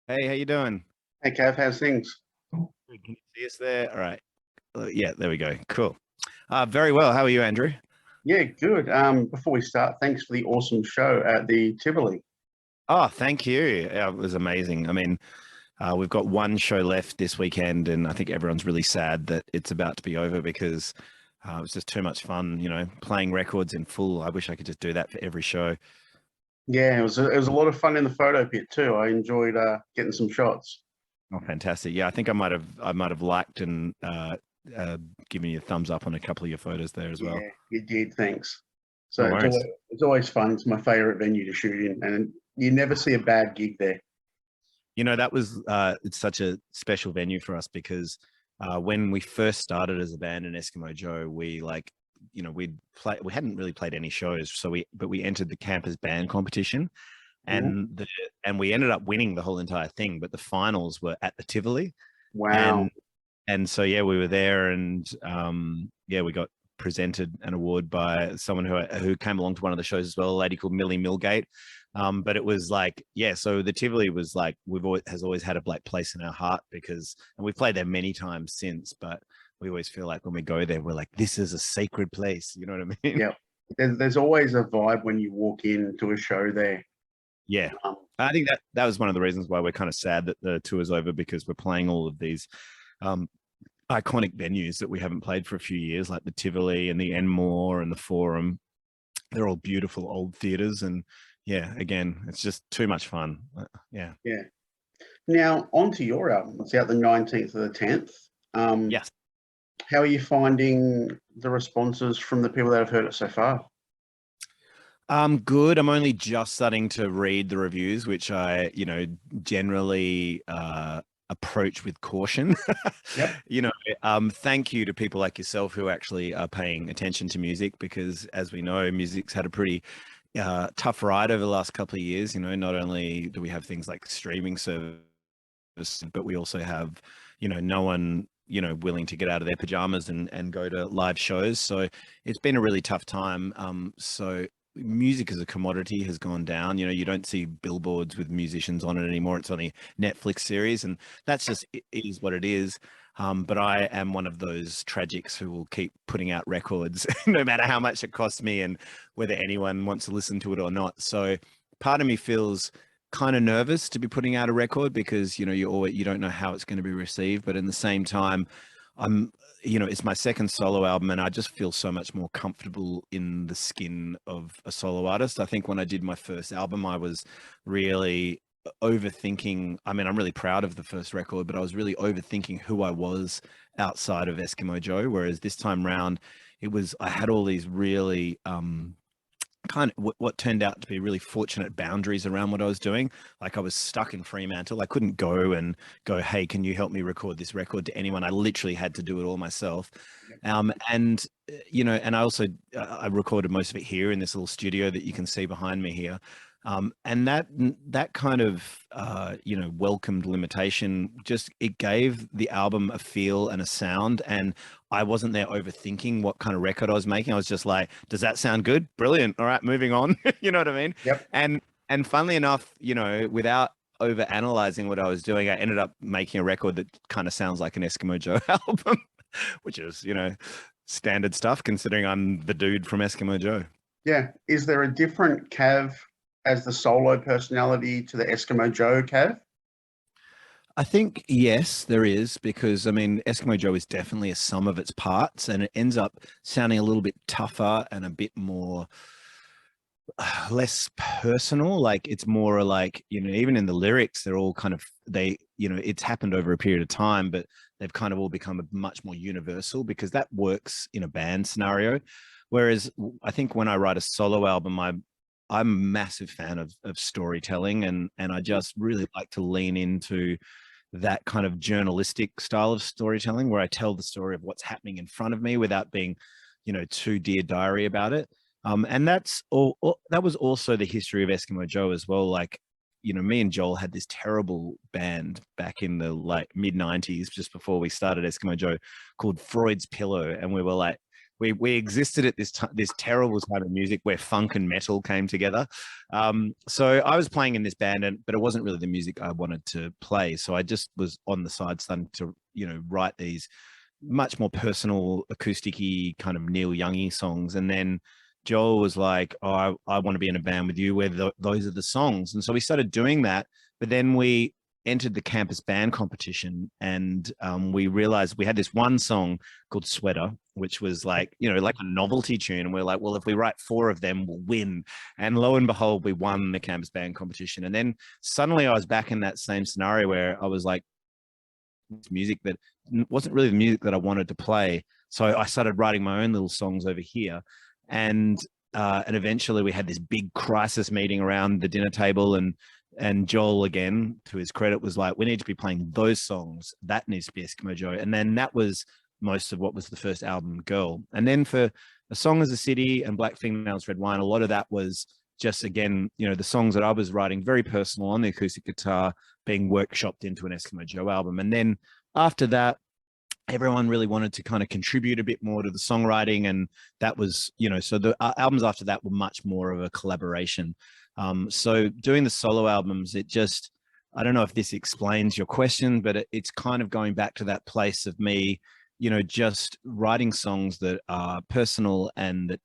Hey, how you doing? Hey, Kav, how's things? Good. Can you see us there? All right. Yeah, there we go. Cool. Very well. How are you, Andrew? Yeah, good. Before we start, thanks for the awesome show at the Tivoli. Oh, thank you. Yeah, it was amazing. We've got one show left this weekend, and I think everyone's really sad that it's about to be over because it was just too much fun, playing records in full. I wish I could just do that for every show. Yeah, it was a lot of fun in the photo pit too. I enjoyed getting some shots. Oh, fantastic. Yeah, I think I might have liked and uh, given you a thumbs up on a couple of your photos there as well. Yeah, you did. Thanks. So No it's always, worries. it's always fun. It's my favorite venue to shoot in, and you never see a bad gig there. That was it's such a special venue for us because when we first started as a band in Eskimo Joe, we hadn't really played any shows, but we entered the campus band competition, Mhm. and we ended up winning the whole entire thing. But the finals were at the Tivoli, Wow. and so yeah, we were there, and yeah, we got presented an award by someone who came along to one of the shows as well, a lady called Millie Milgate. But it was like, yeah, so the Tivoli was like has always had a black place in our heart because, and we've played there many times since, but we always feel like when we go there, we're like, this is a sacred place. You know what I mean? Yeah. There's always a vibe when you walk into a show there. Yeah. Um, I think that was one of the reasons why we're kind of sad that the tour's over because we're playing all of these um, iconic venues that we haven't played for a few years, like the Tivoli and the Enmore and the Forum. They're all beautiful old theaters, and yeah, again, it's just too much fun. Yeah. yeah. Now, on to your album. It's out the 19th of the 10th. Um, Yes. how are you finding the responses from the people that have heard it so far? Good. I'm only just starting to read the reviews, which I, generally approach with caution. Yep. you know, Thank you to people like yourself who actually are paying attention to music because, as we know, music's had a pretty tough ride over the last couple of years. Not only do we have things like streaming service, but we also have, no one, willing to get out of their pajamas and go to live shows. So it's been a really tough time. So music as a commodity has gone down. You don't see billboards with musicians on it anymore. It's only Netflix series, and that's just it is what it is. But I am one of those tragics who will keep putting out records no matter how much it costs me and whether anyone wants to listen to it or not. So part of me feels kind of nervous to be putting out a record because you don't know how it's going to be received, but in the same time, I'm it's my second solo album and I just feel so much more comfortable in the skin of a solo artist. I think when I did my first album, I was really overthinking. I mean, I'm really proud of the first record, but I was really overthinking who I was outside of Eskimo Joe. Whereas this time round, I had all these really kind of what turned out to be really fortunate boundaries around what I was doing. Like I was stuck in Fremantle. I couldn't go, hey, can you help me record this record to anyone? I literally had to do it all myself. And I also I recorded most of it here in this little studio that you can see behind me here. And that kind of welcomed limitation. Just it gave the album a feel and a sound, and I wasn't there overthinking what kind of record I was making. I was just like, does that sound good? Brilliant. All right, moving on. You know what I mean? Yep. And funnily enough, without over analyzing what I was doing, I ended up making a record that kind of sounds like an Eskimo Joe album, which is, standard stuff considering I'm the dude from Eskimo Joe. Yeah. Is there a different Cav as the solo personality to the Eskimo Joe Cav? I think yes, there is because I mean Eskimo Joe is definitely a sum of its parts, and it ends up sounding a little bit tougher and a bit more less personal. Like it's more like even in the lyrics, they're all kind of it's happened over a period of time, but they've kind of all become a much more universal because that works in a band scenario. Whereas I think when I write a solo album, I'm a massive fan of storytelling and I just really like to lean into that kind of journalistic style of storytelling where I tell the story of what's happening in front of me without being, too Dear Diary about it. And that was also the history of Eskimo Joe as well. Like, me and Joel had this terrible band back in the like mid 90s, just before we started Eskimo Joe, called Freud's Pillow. And we were like, we existed at this terrible time of music where funk and metal came together. So I was playing in this band, but it wasn't really the music I wanted to play. So I just was on the side starting to, write these much more personal, acoustic-y kind of Neil Young-y songs. And then Joel was like, "Oh, I want to be in a band with you where those are the songs." And so we started doing that. But then we entered the campus band competition, and we realized we had this one song called Sweater, which was like, like a novelty tune. And we're like, well, if we write 4 of them, we'll win. And lo and behold, we won the campus band competition. And then suddenly I was back in that same scenario where I was like, music that wasn't really the music that I wanted to play. So I started writing my own little songs over here. And eventually we had this big crisis meeting around the dinner table, and Joel, again, to his credit, was like, we need to be playing those songs. That needs to be Eskimo Joe. And then that was most of what was the first album, Girl. And then for A Song As a City and Black Fingernails, Red Wine, a lot of that was just, again, the songs that I was writing, very personal on the acoustic guitar, being workshopped into an Eskimo Joe album. And then after that, everyone really wanted to kind of contribute a bit more to the songwriting. And that was, so the albums after that were much more of a collaboration. So doing the solo albums, it just, I don't know if this explains your question, but it's kind of going back to that place of me, just writing songs that are personal and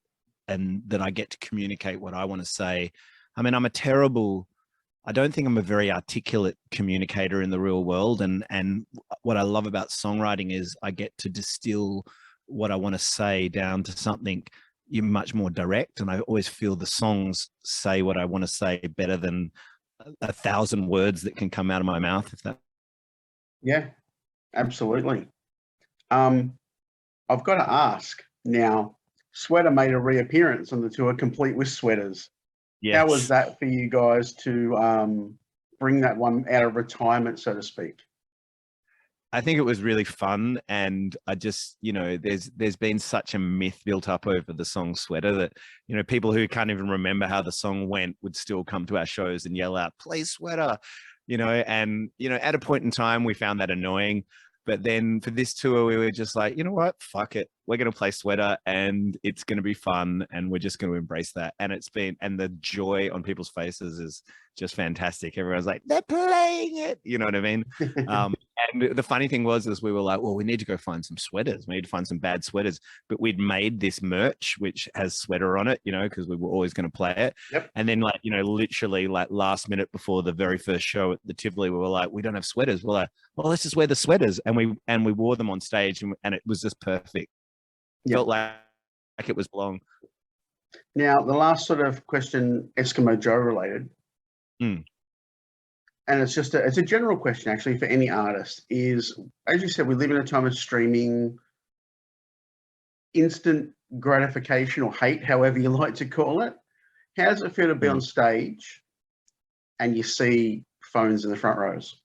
that I get to communicate what I want to say. I mean, I don't think I'm a very articulate communicator in the real world. And what I love about songwriting is I get to distill what I want to say down to something much more direct. And I always feel the songs say what I want to say better than 1,000 words that can come out of my mouth. Yeah, absolutely. I've got to ask now, Sweater made a reappearance on the tour, complete with sweaters. Yes. How was that for you guys to bring that one out of retirement, so to speak? I think it was really fun. And I just, there's been such a myth built up over the song Sweater that, people who can't even remember how the song went would still come to our shows and yell out, "Play Sweater," and, at a point in time, we found that annoying. But then for this tour, we were just like, you know what? Fuck it. We're going to play Sweater and it's going to be fun. And we're just going to embrace that. And and the joy on people's faces is just fantastic. Everyone's like, they're playing it. You know what I mean? And the funny thing was, we were like, well, we need to go find some sweaters. We need to find some bad sweaters. But we'd made this merch, which has Sweater on it, because we were always going to play it. Yep. And then literally last minute before the very first show at the Tivoli, we were like, we don't have sweaters. We're like, well, let's just wear the sweaters. And we wore them on stage and it was just perfect. Yep. Felt like it was long. Now, the last sort of question, Eskimo Joe related. And it's a general question actually for any artist is, as you said, we live in a time of streaming, instant gratification or hate, however you like to call it. How does it feel to be on stage and you see phones in the front rows?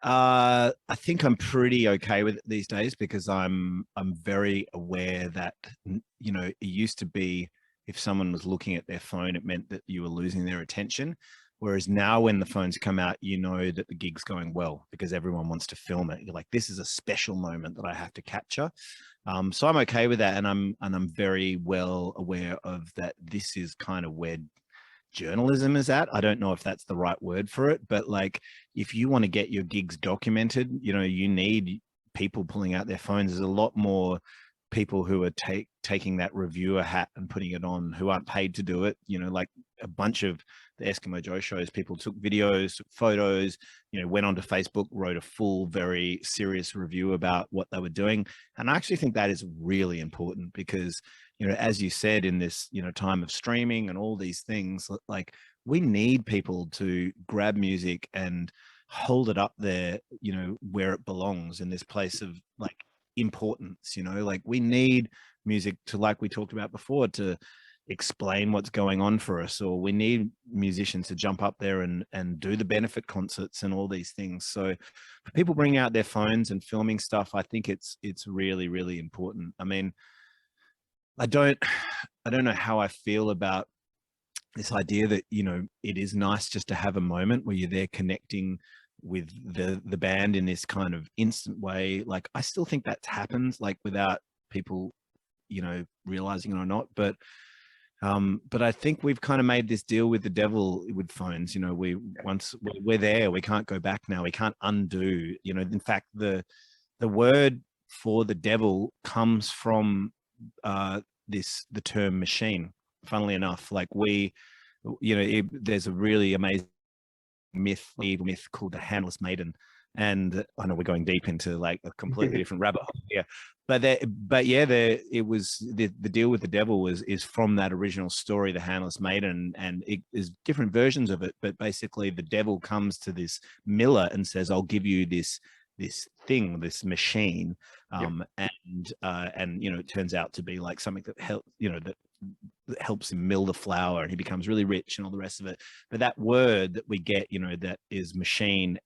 I think I'm pretty okay with it these days because I'm very aware that, it used to be if someone was looking at their phone, it meant that you were losing their attention. Whereas now when the phones come out, that the gig's going well because everyone wants to film it. You're like, this is a special moment that I have to capture. So I'm okay with that. And I'm very well aware of that. This is kind of where journalism is at. I don't know if that's the right word for it, but if you want to get your gigs documented, you need people pulling out their phones. There's a lot more people who are taking that reviewer hat and putting it on who aren't paid to do it. Like a bunch of the Eskimo Joe shows, people took videos, took photos, went onto Facebook, wrote a full, very serious review about what they were doing. And I actually think that is really important because, as you said, in this, time of streaming and all these things, we need people to grab music and hold it up there, where it belongs in this place of importance. We need music to, like we talked about before, to explain what's going on for us, or we need musicians to jump up there and do the benefit concerts and all these things. So for people bringing out their phones and filming stuff, I think it's really, really important. I mean, I don't know how I feel about this idea that, it is nice just to have a moment where you're there connecting with the band in this kind of instant way. I still think that happens without people, you know, realizing it or not. But I think we've kind of made this deal with the devil with phones. You know, once we're there, we can't go back now. We can't undo. You know, in fact, the word for the devil comes from the term machine. Funnily enough, like there's a really amazing evil myth called the Handless Maiden. And I know we're going deep into like a completely different rabbit hole here, but it was the deal with the devil is from that original story, the Handless Maiden, and it is different versions of it. But basically, the devil comes to this miller and says, "I'll give you this thing, this machine," and you know, it turns out to be like something that that helps him mill the flour, and he becomes really rich and all the rest of it. But that word that we get, you know, that is machine,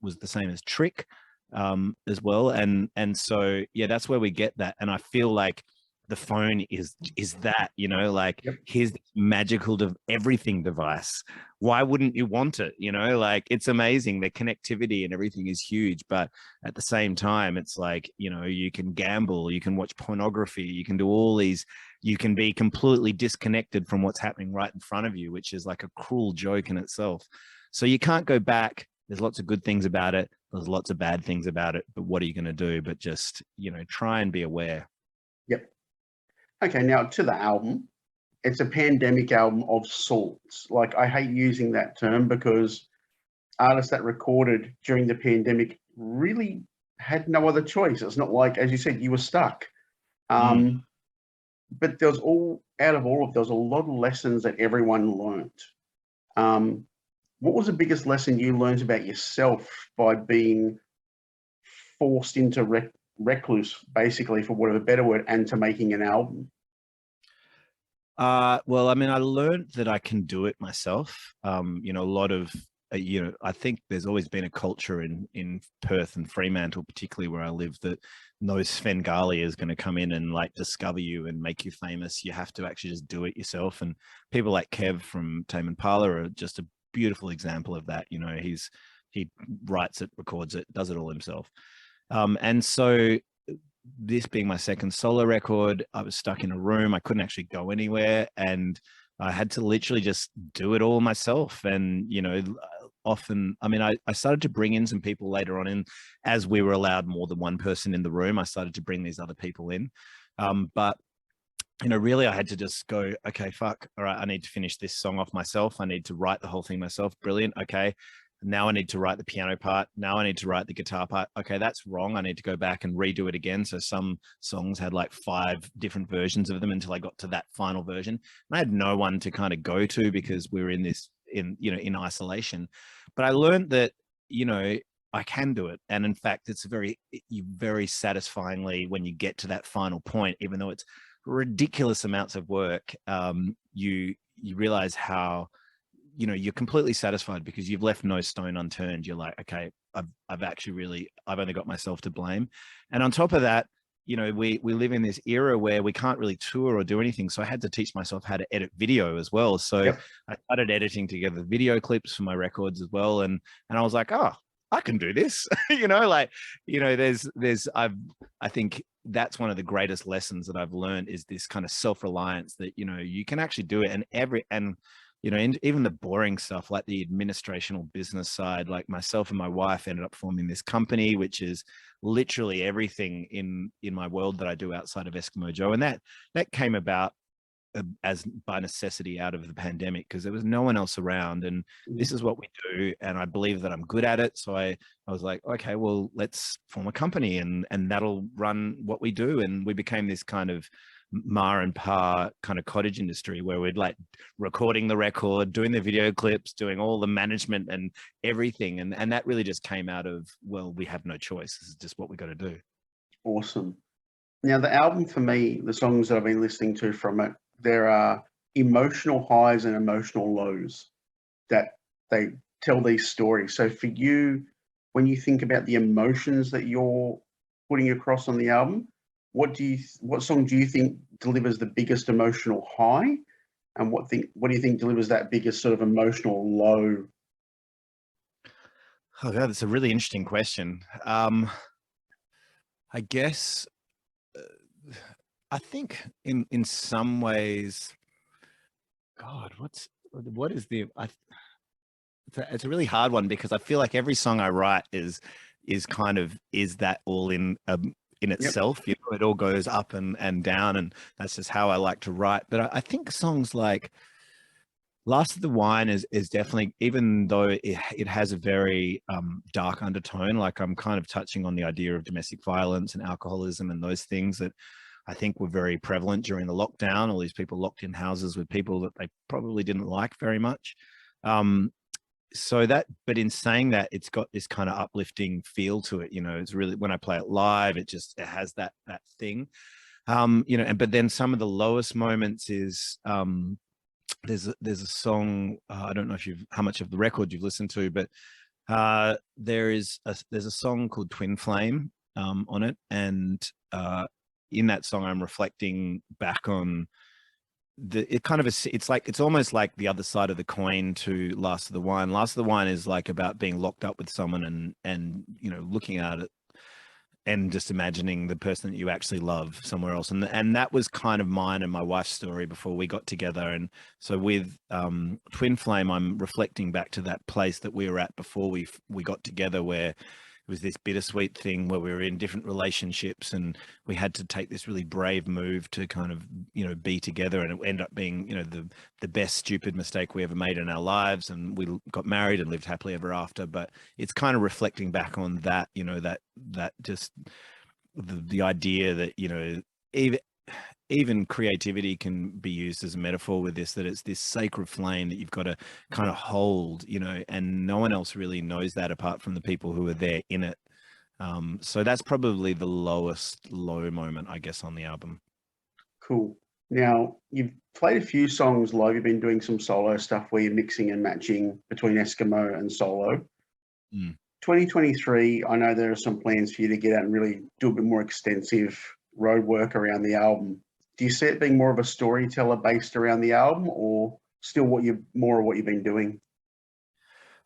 was the same as trick as well. And so, yeah, that's where we get that. And I feel like the phone is that, you know, like, here's this magical everything device. Why wouldn't you want it? You know, like, it's amazing. The connectivity and everything is huge, but at the same time, it's like, you know, you can gamble, you can watch pornography, you can do all these, you can be completely disconnected from what's happening right in front of you, which is like a cruel joke in itself. So you can't go back. There's lots of good things about it. There's lots of bad things about it, but what are you going to do? But just, you know, try and be aware. Yep. Okay, now to the album. It's a pandemic album of sorts. Like, I hate using that term because artists that recorded during the pandemic really had no other choice. It's not like, as you said, you were stuck. But there was a lot of lessons that everyone learned. What was the biggest lesson you learned about yourself by being forced into recluse, basically, for whatever better word, and to making an album? Well, I mean, I learned that I can do it myself. You know, a lot of, you know, I think there's always been a culture in Perth and Fremantle, particularly where I live, that no Svengali is going to come in and like discover you and make you famous. You have to actually just do it yourself. And people like Kev from Tame Impala are just a beautiful example of that. You know, he writes it, records it, does it all himself. And so, this being my second solo record, I was stuck in a room. I couldn't actually go anywhere, and I had to literally just do it all myself. And, you know, often, I mean, I started to bring in some people later on in, as we were allowed more than one person in the room, I started to bring these other people in. But, you know, really I had to just go, okay, fuck, all right, I need to finish this song off myself. I need to write the whole thing myself. Brilliant. Okay. Now I need to write the piano part. Now I need to write the guitar part. Okay, that's wrong. I need to go back and redo it again. So some songs had like 5 different versions of them until I got to that final version. And I had no one to kind of go to because we were in isolation. But I learned that, you know, I can do it. And in fact, it's very satisfyingly, when you get to that final point, even though it's ridiculous amounts of work, you realize how, you know, you're completely satisfied because you've left no stone unturned. You're like, okay, I've only got myself to blame. And on top of that, you know, we live in this era where we can't really tour or do anything. So I had to teach myself how to edit video as well. So I started editing together video clips for my records as well. And I was like, oh, I can do this. You know, like, you know, I think that's one of the greatest lessons that I've learned, is this kind of self-reliance that, you know, you can actually do it. And you know, even the boring stuff like the administrational business side, like myself and my wife ended up forming this company, which is literally everything in my world that I do outside of Eskimo Joe. And that came about as by necessity out of the pandemic, because there was no one else around, and this is what we do. And I believe that I'm good at it. So I was like, okay, well, let's form a company and that'll run what we do. And we became this kind of ma and pa kind of cottage industry where we'd like recording the record, doing the video clips, doing all the management and everything. And that really just came out of, well, we have no choice. This is just what we got to do. Awesome. Now, the album, for me, the songs that I've been listening to from it, there are emotional highs and emotional lows that they tell these stories. So for you, when you think about the emotions that you're putting across on the album, what song do you think delivers the biggest emotional high, and what do you think delivers that biggest sort of emotional low? Oh God, that's a really interesting question. I guess I think in some ways, God, what is the it's a really hard one, because I feel like every song I write is kind of is that all in Yep. itself. You know, it all goes up and down, and that's just how I like to write. But I think songs like Last of the Wine is definitely, even though it has a very dark undertone, like I'm kind of touching on the idea of domestic violence and alcoholism and those things that I think were very prevalent during the lockdown. All these people locked in houses with people that they probably didn't like very much. So that, but in saying that, it's got this kind of uplifting feel to it. You know, it's really, when I play it live, it has that thing. You know, and but then some of the lowest moments is there's a song, I don't know if you've how much of the record you've listened to, but there's a song called Twin Flame on it, and in that song I'm reflecting back on it's almost like the other side of the coin to Last of the Wine. Last of the Wine is like about being locked up with someone and you know, looking at it and just imagining the person that you actually love somewhere else. And that was kind of mine and my wife's story before we got together. And so with Twin Flame, I'm reflecting back to that place that we were at before we got together, where it was this bittersweet thing where we were in different relationships and we had to take this really brave move to kind of, you know, be together, and it ended up being, you know, the best stupid mistake we ever made in our lives, and we got married and lived happily ever after. But it's kind of reflecting back on that, you know, that just the idea that, you know, even creativity can be used as a metaphor with this, that it's this sacred flame that you've got to kind of hold, you know, and no one else really knows that apart from the people who are there in it. So that's probably the lowest low moment, I guess, on the album. Cool. Now, you've played a few songs live. You've been doing some solo stuff where you're mixing and matching between Eskimo and solo. 2023, I know there are some plans for you to get out and really do a bit more extensive road work around the album. Do you see it being more of a storyteller based around the album, or still more of what you've been doing?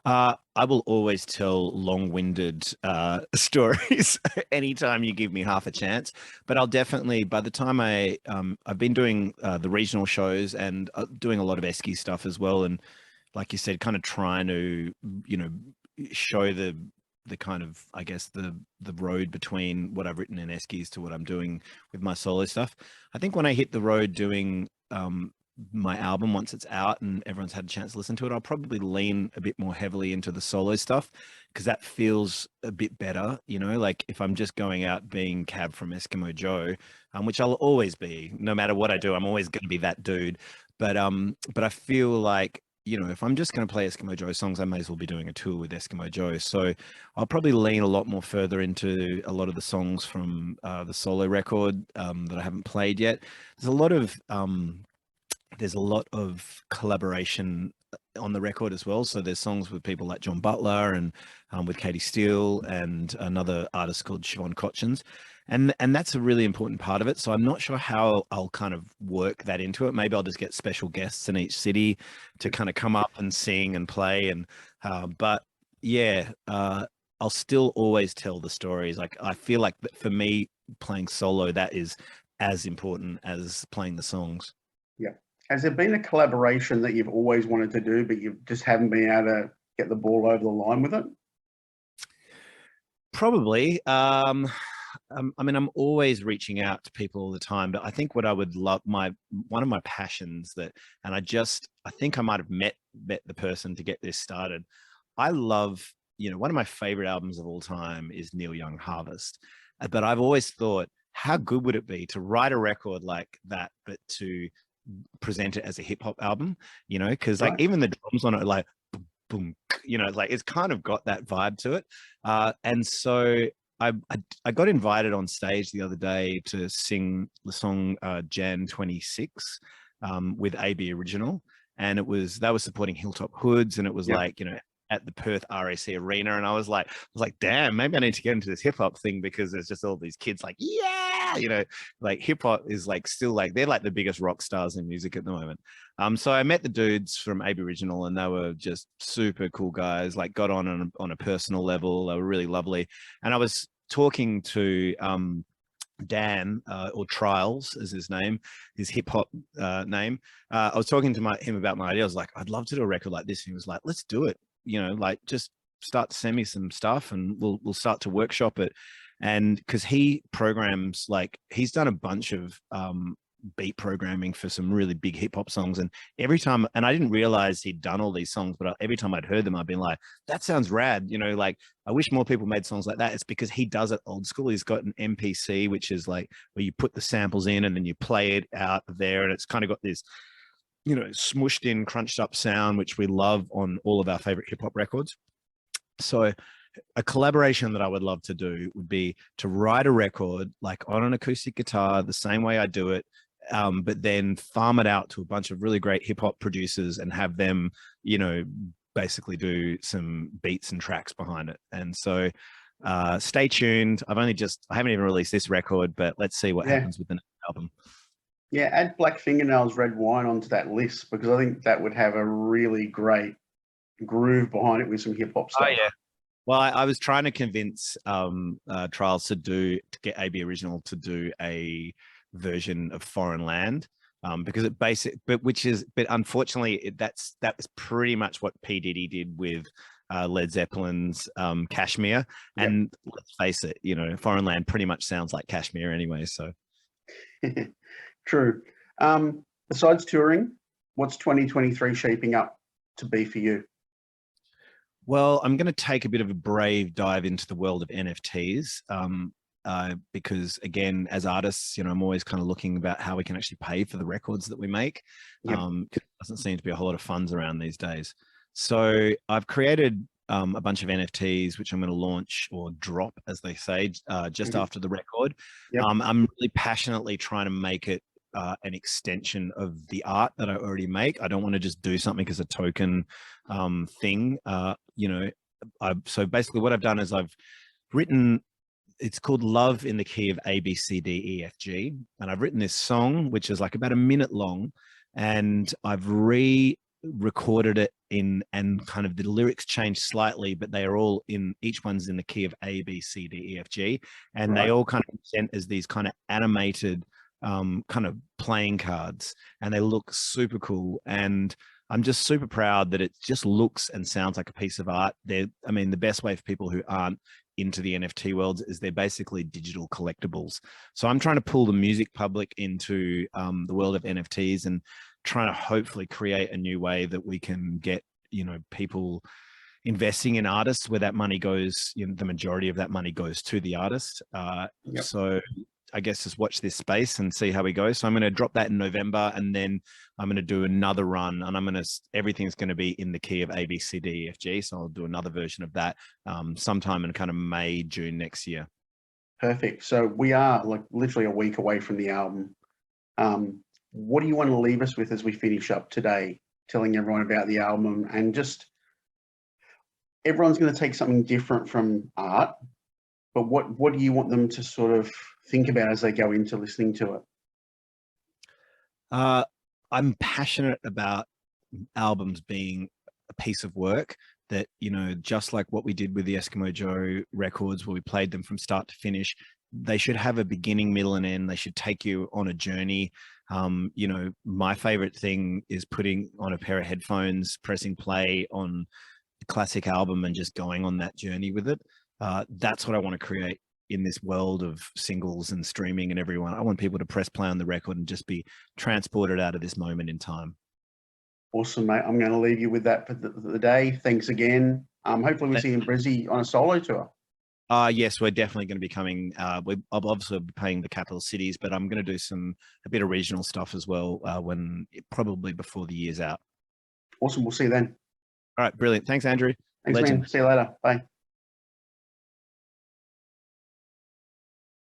I will always tell long-winded stories anytime you give me half a chance. But I'll definitely, by the time I've been doing the regional shows and doing a lot of Esky stuff as well, and like you said, kind of trying to, you know, show the kind of, I guess, the road between what I've written in Eskies to what I'm doing with my solo stuff. I think when I hit the road doing my album, once it's out and everyone's had a chance to listen to it, I'll probably lean a bit more heavily into the solo stuff, because that feels a bit better, you know, like if I'm just going out being Kav from Eskimo Joe, which I'll always be, no matter what I do, I'm always going to be that dude. But I feel like, you know, if I'm just going to play Eskimo Joe songs, I may as well be doing a tour with Eskimo Joe. So I'll probably lean a lot more further into a lot of the songs from the solo record that I haven't played yet. There's a lot of collaboration on the record as well. So there's songs with people like John Butler and with Katie Steele and another artist called Siobhan Cotchins. And that's a really important part of it. So I'm not sure how I'll kind of work that into it. Maybe I'll just get special guests in each city to kind of come up and sing and play. And but yeah, I'll still always tell the stories. Like I feel like for me, playing solo, that is as important as playing the songs. Yeah. Has there been a collaboration that you've always wanted to do, but you just haven't been able to get the ball over the line with it? Probably. I mean, I'm always reaching out to people all the time, but I think what I would love, one of my passions and I think I might have met the person to get this started. I love, you know, one of my favorite albums of all time is Neil Young Harvest, but I've always thought, how good would it be to write a record like that, but to present it as a hip hop album, you know, because like even the drums on it, like boom, boom, you know, like it's kind of got that vibe to it. And so I got invited on stage the other day to sing the song Jan 26 with AB Original, and they were supporting Hilltop Hoods, and it was like, you know, at the Perth RAC Arena, and I was like, damn, maybe I need to get into this hip hop thing, because there's just all these kids like, yeah, you know, like hip hop is like still like they're like the biggest rock stars in music at the moment. So I met the dudes from AB Original, and they were just super cool guys. Like got on a personal level, they were really lovely, and I was talking to Dan, or Trials is his name, his hip hop name. I was talking to him about my idea. I was like, I'd love to do a record like this. And he was like, let's do it. You know, like just start to send me some stuff and we'll start to workshop it. And because he programs, like he's done a bunch of beat programming for some really big hip hop songs. And every time, and I didn't realize he'd done all these songs, but every time I'd heard them, I'd been like, that sounds rad. You know, like I wish more people made songs like that. It's because he does it old school. He's got an MPC, which is like where you put the samples in and then you play it out there. And it's kind of got this, you know, smushed in, crunched up sound, which we love on all of our favorite hip hop records. So a collaboration that I would love to do would be to write a record like on an acoustic guitar, the same way I do it, but then farm it out to a bunch of really great hip hop producers and have them, you know, basically do some beats and tracks behind it. And so stay tuned. I haven't even released this record, but let's see what happens with the next album. Yeah, add Black Fingernails Red Wine onto that list, because I think that would have a really great groove behind it with some hip hop stuff. Oh yeah. Well, I was trying to convince Trials to get AB Original to do a version of Foreign Land, because but unfortunately that's pretty much what P. Diddy did with Led Zeppelin's Kashmir. And let's face it, you know, Foreign Land pretty much sounds like Kashmir anyway. So true. Besides touring, what's 2023 shaping up to be for you? Well, I'm going to take a bit of a brave dive into the world of NFTs, because again, as artists, you know, I'm always kind of looking about how we can actually pay for the records that we make. It doesn't seem to be a whole lot of funds around these days. So I've created a bunch of NFTs, which I'm going to launch, or drop, as they say, just after the record. I'm really passionately trying to make it an extension of the art that I already make. I don't want to just do something as a token thing. You know, so basically what I've done is I've written, it's called Love in the Key of A, B, C, D, E, F, G. And I've written this song, which is like about a minute long, and I've re-recorded it and kind of the lyrics changed slightly, but they are all each one's in the key of A, B, C, D, E, F, G. And they all kind of present as these kind of animated kind of playing cards, and they look super cool. And I'm just super proud that it just looks and sounds like a piece of art. I mean, the best way for people who aren't into the NFT world is they're basically digital collectibles. So I'm trying to pull the music public into the world of NFTs and trying to hopefully create a new way that we can get, you know, people investing in artists where that money goes, you know, the majority of that money goes to the artist. So I guess just watch this space and see how we go. So I'm going to drop that in November, and then I'm going to do another run, and everything's going to be in the key of A, B, C, D, E, F, G. So I'll do another version of that sometime in kind of May, June next year. Perfect. So we are like literally a week away from the album. What do you want to leave us with as we finish up today, telling everyone about the album? And just, everyone's going to take something different from art, but what do you want them to sort of think about as they go into listening to it? I'm passionate about albums being a piece of work that, you know, just like what we did with the Eskimo Joe records, where we played them from start to finish, they should have a beginning, middle, and end. They should take you on a journey. You know, my favorite thing is putting on a pair of headphones, pressing play on the classic album and just going on that journey with it. That's what I want to create in this world of singles and streaming and everyone. I want people to press play on the record and just be transported out of this moment in time. Awesome, mate. I'm going to leave you with that for the day. Thanks again. Hopefully we see you in Brizzy on a solo tour. Yes, we're definitely going to be coming. I'll obviously be playing the capital cities, but I'm going to do a bit of regional stuff as well, probably before the year's out. Awesome. We'll see you then. All right, brilliant. Thanks, Andrew. Thanks, man. See you later. Bye.